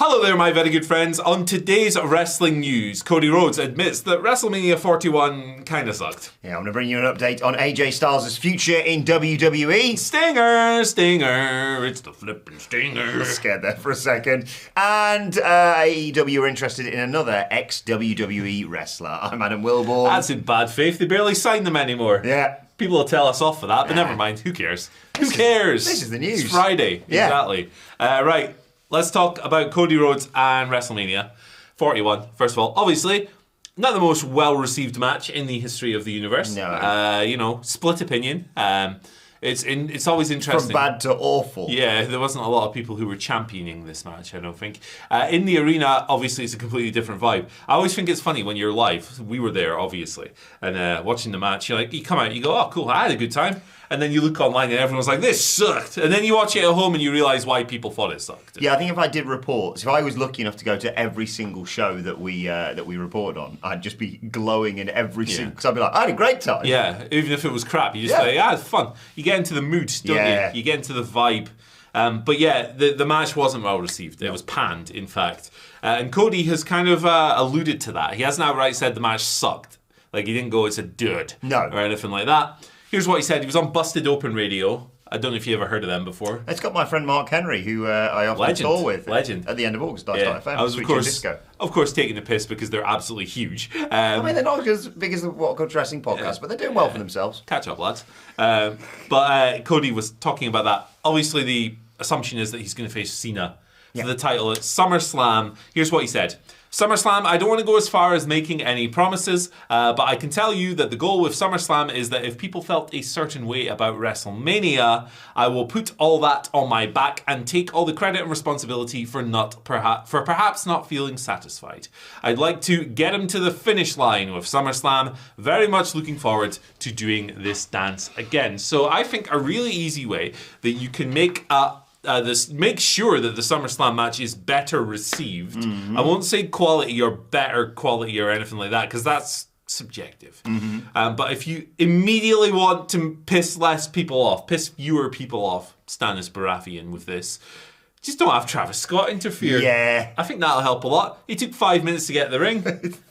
Hello there, my very good friends. On today's wrestling news, Cody Rhodes admits that WrestleMania 41 kind of sucked. Yeah, I'm going to bring you an update on AJ Styles' future in WWE. Stinger, it's the flippin' Stinger. I was scared there for a second. And AEW are interested in another ex-WWE wrestler. I'm Adam Wilborn. That's in bad faith. They barely sign them anymore. Yeah. People will tell us off for that, but never mind. Who cares? Who cares? This is the news. It's Friday. Yeah. Exactly. Right. Let's talk about Cody Rhodes and WrestleMania 41. First of all, obviously, not the most well-received match in the history of the universe. No. Split opinion. It's always interesting. From bad to awful. Yeah, there wasn't a lot of people who were championing this match, I don't think. In the arena, obviously, it's a completely different vibe. I always think it's funny when you're live. We were there, obviously. And watching the match, you come out, you go, oh, cool, I had a good time. And then you look online and everyone's like, this sucked. And then you watch it at home and you realise why people thought it sucked. Yeah, I think if I did reports, if I was lucky enough to go to every single show that we reported on, I'd just be glowing in every single... Because I'd be like, I had a great time. Yeah, even if it was crap, you just say, it's fun. You get into the mood, don't you? You get into the vibe. But yeah, the match wasn't well received. It was panned, in fact. And Cody has kind of alluded to that. He hasn't outright said the match sucked. Like, he didn't go, it's a dud. No. Or anything like that. Here's what he said. He was on Busted Open Radio. I don't know if you ever heard of them before. It's got my friend Mark Henry, who I often tour with. Legend. At the end of August, FM. I was, of course, taking a piss because they're absolutely huge. I mean, they're not as big as the WhatCulture Wrestling podcast, but they're doing well for themselves. Catch up, lads. But Cody was talking about that. Obviously, the assumption is that he's going to face Cena for the title at SummerSlam. Here's what he said. SummerSlam, I don't want to go as far as making any promises, but I can tell you that the goal with SummerSlam is that if people felt a certain way about WrestleMania, I will put all that on my back and take all the credit and responsibility for perhaps not feeling satisfied. I'd like to get him to the finish line with SummerSlam. Very much looking forward to doing this dance again. So I think a really easy way that you can make make sure that the SummerSlam match is better received. Mm-hmm. I won't say quality or better quality or anything like that, because that's subjective. Mm-hmm. But if you immediately want to piss fewer people off, Stannis Baratheon with this, just don't have Travis Scott interfere. Yeah. I think that'll help a lot. He took 5 minutes to get in the ring,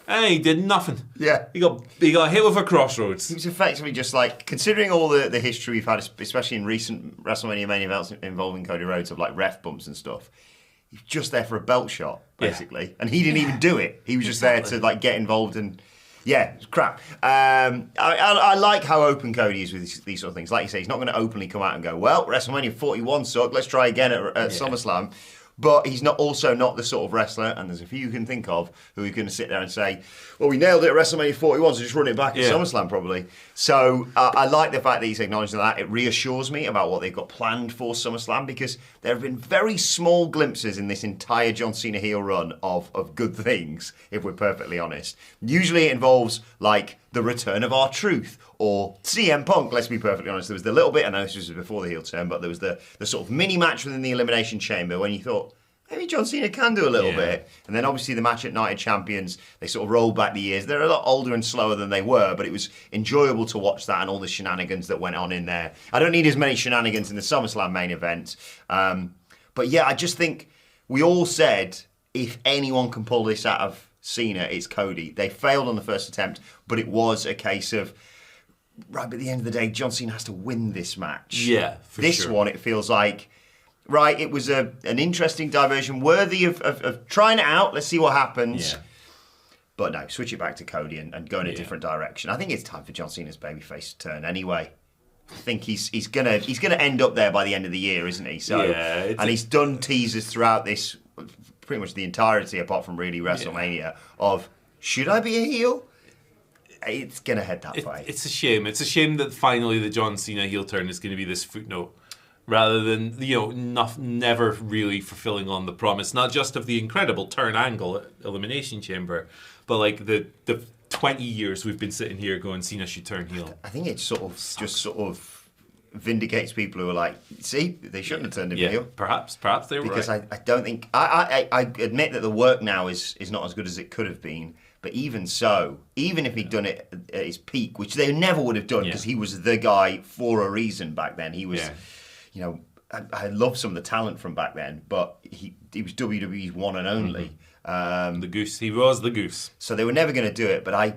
and he did nothing. Yeah. He got hit with a crossroads. He was effectively just like, considering all the history we've had, especially in recent WrestleMania main events involving Cody Rhodes, of like ref bumps and stuff, he's just there for a belt shot, basically. Yeah. And he didn't even do it. He was just there to like get involved and... Yeah, it's crap. I like how open Cody is with these sort of things. Like you say, he's not going to openly come out and go, well, WrestleMania 41 sucked, let's try again at SummerSlam. But he's also not the sort of wrestler, and there's a few you can think of, who are going to sit there and say, well, we nailed it at WrestleMania 41, so just run it back at SummerSlam, probably. So I like the fact that he's acknowledging that. It reassures me about what they've got planned for SummerSlam, because there have been very small glimpses in this entire John Cena heel run of good things, if we're perfectly honest. Usually it involves, like, the return of R-Truth, or CM Punk, let's be perfectly honest. There was the little bit, I know this was before the heel turn, but there was the sort of mini-match within the Elimination Chamber when you thought, maybe John Cena can do a little bit. And then obviously the match at Night of Champions, they sort of rolled back the years. They're a lot older and slower than they were, but it was enjoyable to watch that and all the shenanigans that went on in there. I don't need as many shenanigans in the SummerSlam main event. But yeah, I just think we all said, if anyone can pull this out of Cena, it's Cody. They failed on the first attempt, but it was a case of, right, but at the end of the day, John Cena has to win this match. Yeah, for this sure. one, it feels like, right, it was an interesting diversion, worthy of trying it out. Let's see what happens. Yeah. But no, switch it back to Cody and go in a different direction. I think it's time for John Cena's babyface to turn anyway. I think he's gonna end up there by the end of the year, isn't he? So, and he's done teasers throughout this, pretty much the entirety, apart from really WrestleMania, of, should I be a heel? It's going to head that way. It's a shame. It's a shame that finally the John Cena heel turn is going to be this footnote, rather than, never really fulfilling on the promise, not just of the incredible turn angle at Elimination Chamber, but like the 20 years we've been sitting here going, Cena should turn heel. I think it sort of vindicates people who are like, see, they shouldn't have turned him heel. Perhaps they were because right. I don't think... I admit that the work now is not as good as it could have been, but even so, even if he'd done it at his peak, which they never would have done, because he was the guy for a reason back then. He was, I love some of the talent from back then, but WWE's one and only. The goose. He was the goose. So they were never going to do it. But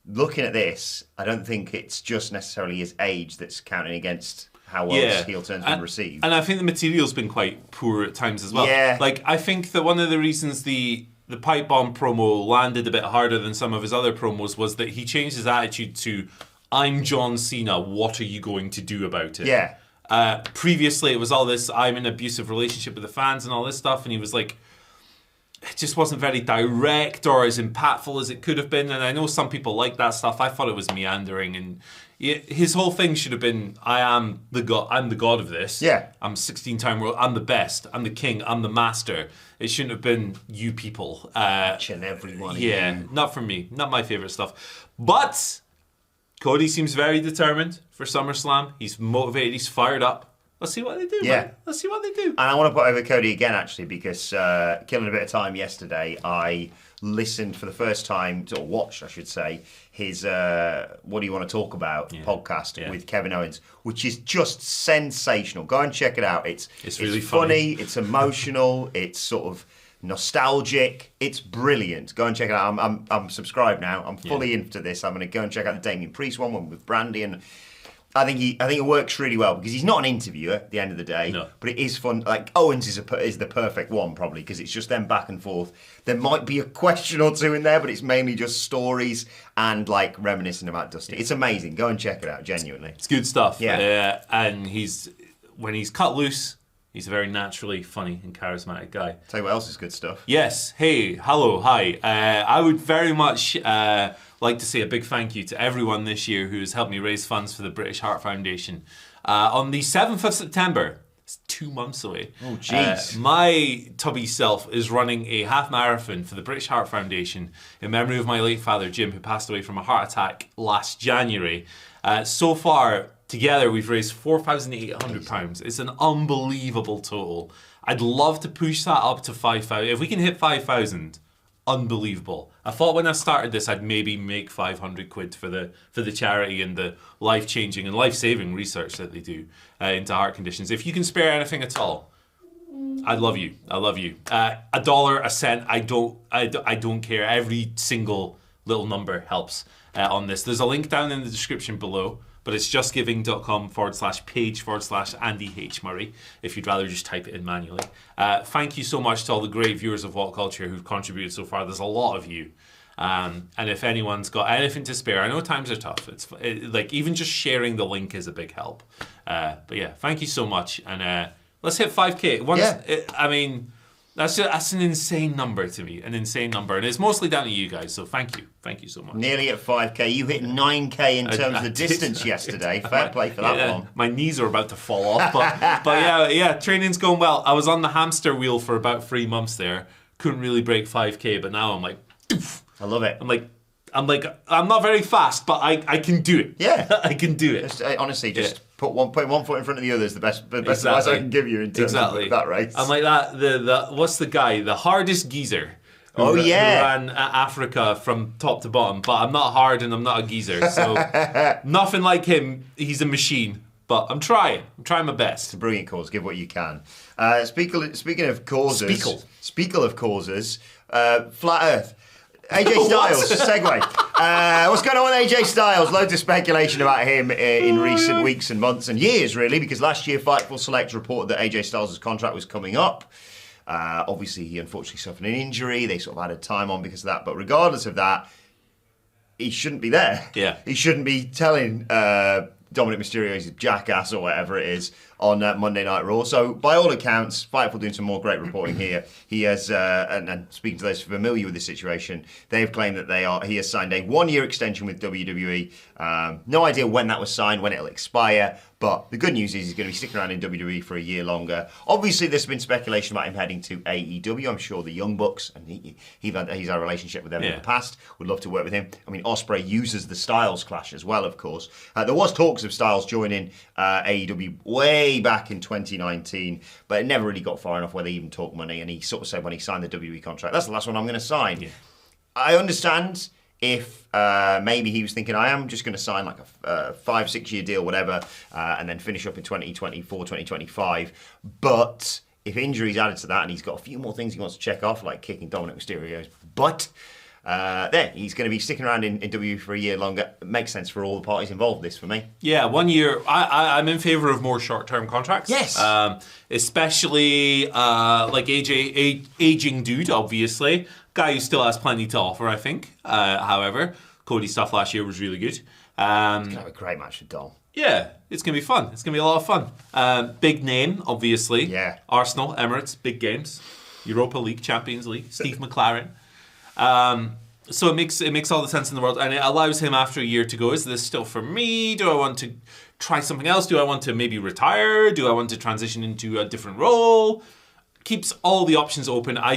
looking at this, I don't think it's just necessarily his age that's counting against how well his heel turn's been received. And I think the material's been quite poor at times as well. Yeah. Like, I think that one of the reasons the pipe bomb promo landed a bit harder than some of his other promos was that he changed his attitude to, I'm John Cena, what are you going to do about it? Yeah. Previously, it was all this, I'm in an abusive relationship with the fans and all this stuff, and he was like, it just wasn't very direct or as impactful as it could have been. And I know some people like that stuff. I thought it was meandering, and his whole thing should have been, I'm the god of this. Yeah. I'm 16-time world. I'm the best. I'm the king. I'm the master. It shouldn't have been you people. Each and every one of yeah, you. not for me. Not my favorite stuff. But Cody seems very determined for SummerSlam. He's motivated. He's fired up. Let's see what they do, man. Let's see what they do. And I want to put over Cody again, actually, because killing a bit of time yesterday, I listened for the first time, or watched, I should say, his What Do You Want to Talk About podcast with Kevin Owens, which is just sensational. Go and check it out. It's really funny, it's emotional, it's sort of nostalgic. It's brilliant. Go and check it out. I'm subscribed now. I'm fully into this. I'm going to go and check out the Damien Priest one with Brandy, and I think it works really well because he's not an interviewer at the end of the day, but it is fun. Like Owens is the perfect one probably because it's just them back and forth. There might be a question or two in there, but it's mainly just stories and like reminiscing about Dusty. It's amazing. Go and check it out. Genuinely, it's good stuff. Yeah, and when he's cut loose, he's a very naturally funny and charismatic guy. Tell you what else is good stuff. Yes. Hey. Hello. Hi. I would very much like to say a big thank you to everyone this year who has helped me raise funds for the British Heart Foundation. On the 7th of September, it's 2 months away. Oh, jeez. My tubby self is running a half marathon for the British Heart Foundation in memory of my late father, Jim, who passed away from a heart attack last January. So far, together, we've raised £4,800. It's an unbelievable total. I'd love to push that up to 5,000. If we can hit 5,000, unbelievable. I thought when I started this, I'd maybe make 500 quid for the charity and the life-changing and life-saving research that they do into heart conditions. If you can spare anything at all, I love you. I love you. $1, a cent, I don't care. Every single little number helps on this. There's a link down in the description below, but it's justgiving.com/page/Andy H. Murray if you'd rather just type it in manually. Thank you so much to all the great viewers of WhatCulture who've contributed so far. There's a lot of you. And if anyone's got anything to spare, I know times are tough. Like even just sharing the link is a big help. But yeah, thank you so much. And let's hit 5K. That's an insane number to me, an insane number. And it's mostly down to you guys, so thank you. Thank you so much. Nearly at 5K. You hit 9K in terms of the distance yesterday. Fair play for that one. My knees are about to fall off, but yeah, training's going well. I was on the hamster wheel for about 3 months there. Couldn't really break 5K, but now I'm like, doof. I love it. I'm not very fast, but I can do it. Yeah. I can do it. Honestly, putting one foot in front of the other is the best advice I can give you in terms of that race. I'm like that. The what's the guy? The hardest geezer. Who ran Africa from top to bottom. But I'm not hard and I'm not a geezer. So nothing like him. He's a machine. But I'm trying. I'm trying my best. It's a brilliant cause. Give what you can. Speaking of causes. Speaking of causes. Flat Earth. AJ Styles, segue. What's going on with AJ Styles? Loads of speculation about him in recent weeks and months and years, really, because last year Fightful Select reported that AJ Styles' contract was coming up. Obviously, he unfortunately suffered an injury. They sort of added time on because of that. But regardless of that, he shouldn't be there. Yeah. He shouldn't be telling Dominic Mysterio he's a jackass or whatever it is on Monday Night Raw. So, by all accounts, Fightful doing some more great reporting here. He has, and speaking to those familiar with the situation, they've claimed that he has signed a 1-year extension with WWE. No idea when that was signed, when it'll expire. But the good news is he's going to be sticking around in WWE for a year longer. Obviously, there's been speculation about him heading to AEW. I'm sure the Young Bucks, and he's had a relationship with them in the past, would love to work with him. I mean, Ospreay uses the Styles Clash as well, of course. There was talks of Styles joining AEW way back in 2019, but it never really got far enough where they even talked money. And he sort of said when he signed the WWE contract, that's the last one I'm going to sign. Yeah. I understand if maybe he was thinking, I am just going to sign like a 5-6 year deal, whatever, and then finish up in 2024, 2025. But if injuries added to that and he's got a few more things he wants to check off, like kicking Dominic Mysterio's butt, then he's going to be sticking around in WWE for a year longer. It makes sense for all the parties involved, this for me. Yeah, 1 year. I'm in favour of more short-term contracts. Yes. Especially like aging dude, obviously. Guy who still has plenty to offer, I think. However, Cody's stuff last year was really good. He's going to have a great match with Dom. Yeah, it's going to be fun. It's going to be a lot of fun. Big name, obviously. Yeah. Arsenal, Emirates, big games. Europa League, Champions League, Steve McLaren. So it makes all the sense in the world, and it allows him after a year to go, is this still for me? Do I want to try something else? Do I want to maybe retire? Do I want to transition into a different role? Keeps all the options open. I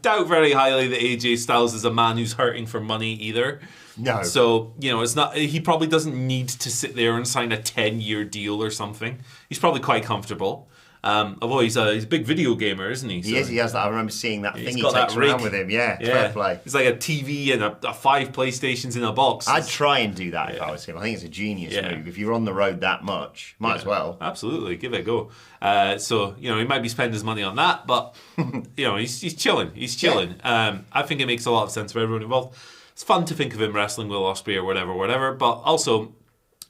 doubt very highly that AJ Styles is a man who's hurting for money either. No. So, it's not. He probably doesn't need to sit there and sign a 10-year deal or something. He's probably quite comfortable. Although he's a big video gamer, isn't he? He is. He has that. I remember seeing that thing he got takes that rig around with him. Yeah, fair play. It's like a TV and a 5 PlayStations in a box. I'd try and do that if I was him. I think it's a genius move. If you're on the road that much, might as well. Absolutely, give it a go. So he might be spending his money on that, but he's chilling. He's chilling. Yeah. I think it makes a lot of sense for everyone involved. It's fun to think of him wrestling Will Ospreay or whatever. But also,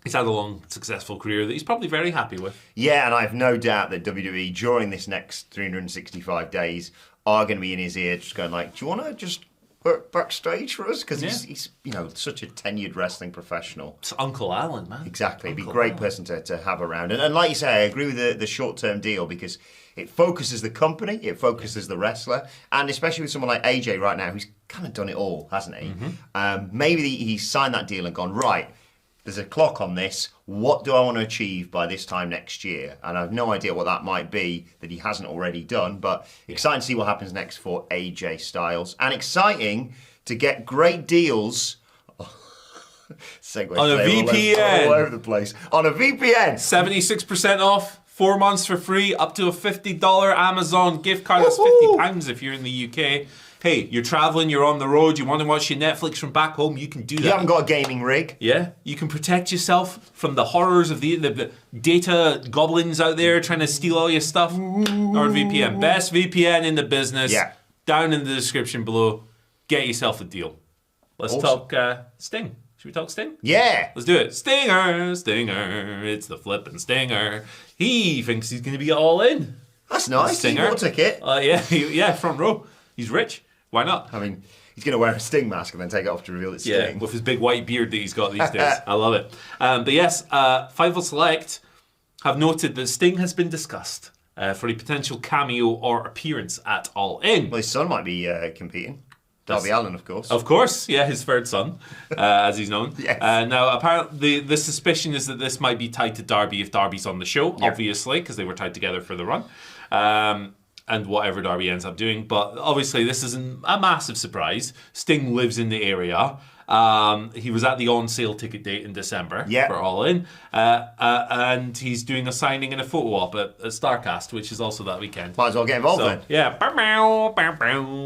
he's had a long, successful career that he's probably very happy with. Yeah, and I have no doubt that WWE, during this next 365 days, are going to be in his ear just going like, do you want to just work backstage for us? Because he's such a tenured wrestling professional. It's Uncle Alan, man. Exactly. He'd be a great person to have around. And like you say, I agree with the short-term deal because it focuses the company, it focuses the wrestler, and especially with someone like AJ right now, who's kind of done it all, hasn't he? Mm-hmm. Maybe he's signed that deal and gone, right, there's a clock on this. What do I want to achieve by this time next year? And I have no idea what that might be that he hasn't already done. But exciting to see what happens next for AJ Styles. And exciting to get great deals. Segue on a VPN. All over the place. On a VPN. 76% off. 4 months for free. Up to a $50 Amazon gift card. That's £50 if you're in the UK. Hey, you're traveling, you're on the road, you want to watch your Netflix from back home, you can do that. You haven't got a gaming rig. Yeah, you can protect yourself from the horrors of the data goblins out there trying to steal all your stuff. NordVPN, best VPN in the business. Yeah. Down in the description below, get yourself a deal. Let's talk Sting. Should we talk Sting? Yeah. Let's do it. Stinger, it's the flippin' Stinger. He thinks he's going to be all in. That's nice. Stinger. He's bought a ticket. Yeah, front row. He's rich. Why not? I mean, he's going to wear a Sting mask and then take it off to reveal it's Sting. Yeah, with his big white beard that he's got these days. I love it. But yes, Fightful Select have noted that Sting has been discussed for a potential cameo or appearance at All In. Well, his son might be competing. Darby Allin, of course. Of course, yeah, his third son, as he's known. Yes. Now, apparently, the suspicion is that this might be tied to Darby if Darby's on the show, obviously, because they were tied together for the run. And whatever Darby ends up doing. But obviously, this isn't a massive surprise. Sting lives in the area. He was at the on-sale ticket date in December for All In. And he's doing a signing and a photo op at StarCast, which is also that weekend. Might as well get involved then. Yeah.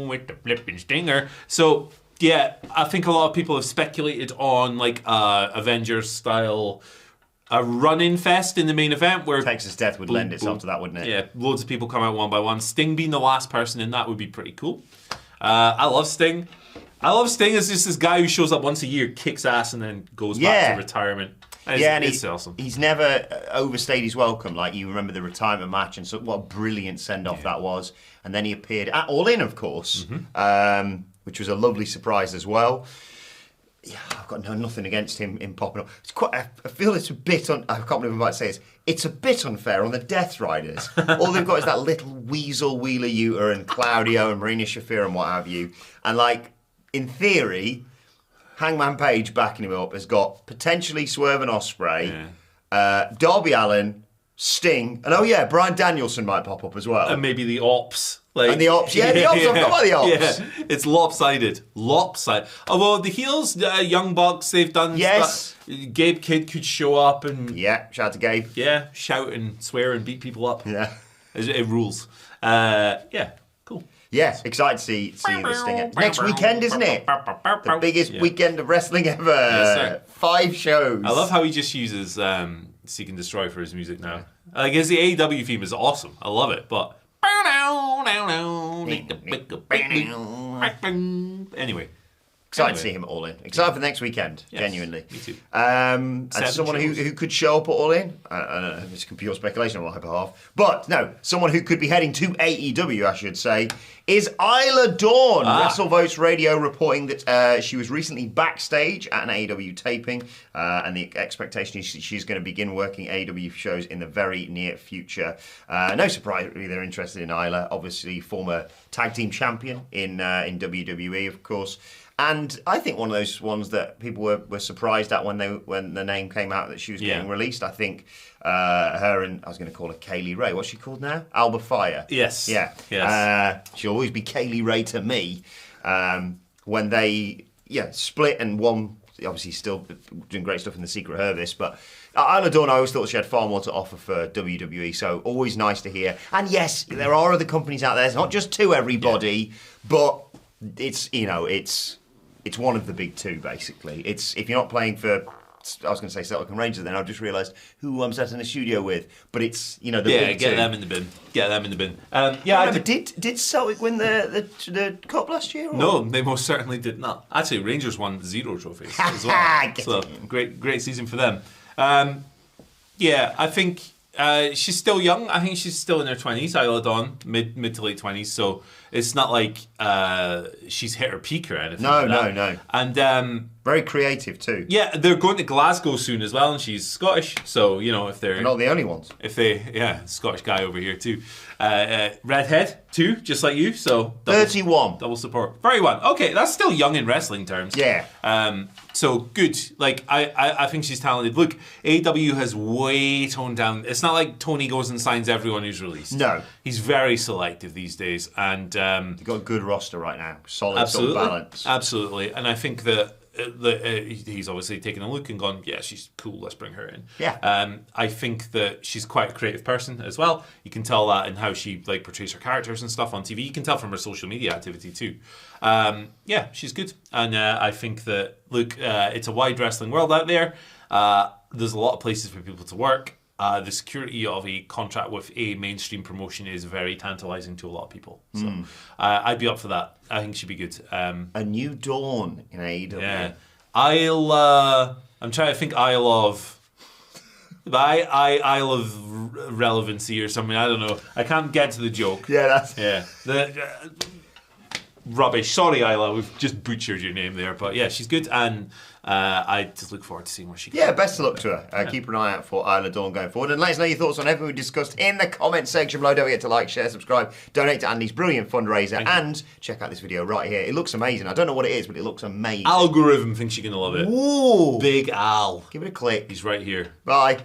With the flipping Stinger. So, yeah, I think a lot of people have speculated on like Avengers-style a run-in fest in the main event where Texas Death would lend itself to that, wouldn't it? Yeah, loads of people come out one by one. Sting being the last person in that would be pretty cool. I love Sting. I love Sting as just this guy who shows up once a year, kicks ass, and then goes back to retirement. And it's awesome. He's never overstayed his welcome. Like, you remember the retirement match, and so what a brilliant send-off that was. And then he appeared at All In, of course, which was a lovely surprise as well. Yeah, I've got nothing against him in popping up. It's quite. I feel it's a bit I can't believe I'm about to say this. It's a bit unfair on the Death Riders. All they've got is that little weasel Wheeler Yuta and Claudio and Marina Shafir and what have you. And like, in theory, Hangman Page backing him up has got potentially Swerve and Ospreay, Darby Allin, Sting, and Bryan Danielson might pop up as well. And maybe the Ops. And the Ops, the Ops, I've got about the Ops. Yeah, it's lopsided. Although the heels, Young Bucks, they've done stuff. Gabe Kidd could show up and... Yeah, shout out to Gabe. Yeah, shout and swear and beat people up. Yeah. It rules. Cool. Yeah, excited to see this thing. Next weekend, isn't it? The biggest weekend of wrestling ever. Yes, sir. 5 shows. I love how he just uses Seek and Destroy for his music now. Like, his AEW theme is awesome. I love it, but Anyway. Excited to see him at All In. Excited for the next weekend, Yes, genuinely. me too. And someone who could show up at All In, I don't know, it's pure speculation on my behalf, but no, someone who could be heading to AEW, I should say, is Isla Dawn. WrestleVotes Radio reporting that she was recently backstage at an AEW taping, and the expectation is she's going to begin working AEW shows in the very near future. No surprise, really, they're interested in Isla, obviously former tag team champion in WWE, of course. And I think one of those ones that people were surprised at when the name came out that she was getting released. I think her and I was going to call her Kaylee Ray. What's she called now? Alba Fire. Yes. Yeah. Yes. She'll always be Kaylee Ray to me. When they split and one, obviously still doing great stuff in the Secret Service, but Isla Dawn, I always thought she had far more to offer for WWE. So always nice to hear. And yes, there are other companies out there. It's not just to everybody, but it's it's one of the big two, basically. It's if you're not playing for, I was going to say Celtic and Rangers, then I've just realised who I'm sat in the studio with. But it's the big get two. them in the bin. Get them in the bin. Did Celtic win the cup last year? Or? No, they most certainly did not. Actually, Rangers won 0 trophies as well. So great season for them. I think she's still young. I think she's still in her 20s, Isla Dawn, mid to late 20s. So it's not like she's hit her peak or anything. No. And very creative too. Yeah, they're going to Glasgow soon as well, and she's Scottish. So if they're not the only ones. Scottish guy over here too. Redhead too, just like you. So 31. Double support. 31. Okay, that's still young in wrestling terms. Yeah. So good. Like I think she's talented. Look, AEW has way toned down. It's not like Tony goes and signs everyone who's released. No. He's very selective these days, and you've got a good roster right now. Solid, absolutely, balance. Absolutely, and I think that. He's obviously taken a look and gone, yeah, she's cool, let's bring her in. Yeah. I think that she's quite a creative person as well. You can tell that in how she portrays her characters and stuff on TV. You can tell from her social media activity too. She's good. And I think that, look, it's a wide wrestling world out there. There's a lot of places for people to work. The security of a contract with a mainstream promotion is very tantalizing to a lot of people. So I'd be up for that. I think she'd be good. A new dawn in AEW. Yeah. I'm trying to think Isle of relevancy or something. I don't know. I can't get to the joke. Yeah, that's... Yeah. Rubbish. Sorry, Isla. We've just butchered your name there. But yeah, she's good. And I just look forward to seeing where she goes. Yeah, best of luck to her. Keep an eye out for Isla Dawn going forward. And let us know your thoughts on everything we discussed in the comments section below. Don't forget to like, share, subscribe, donate to Andy's brilliant fundraiser, and check out this video right here. It looks amazing. I don't know what it is, but it looks amazing. Algorithm thinks you're going to love it. Ooh. Big Al. Give it a click. He's right here. Bye.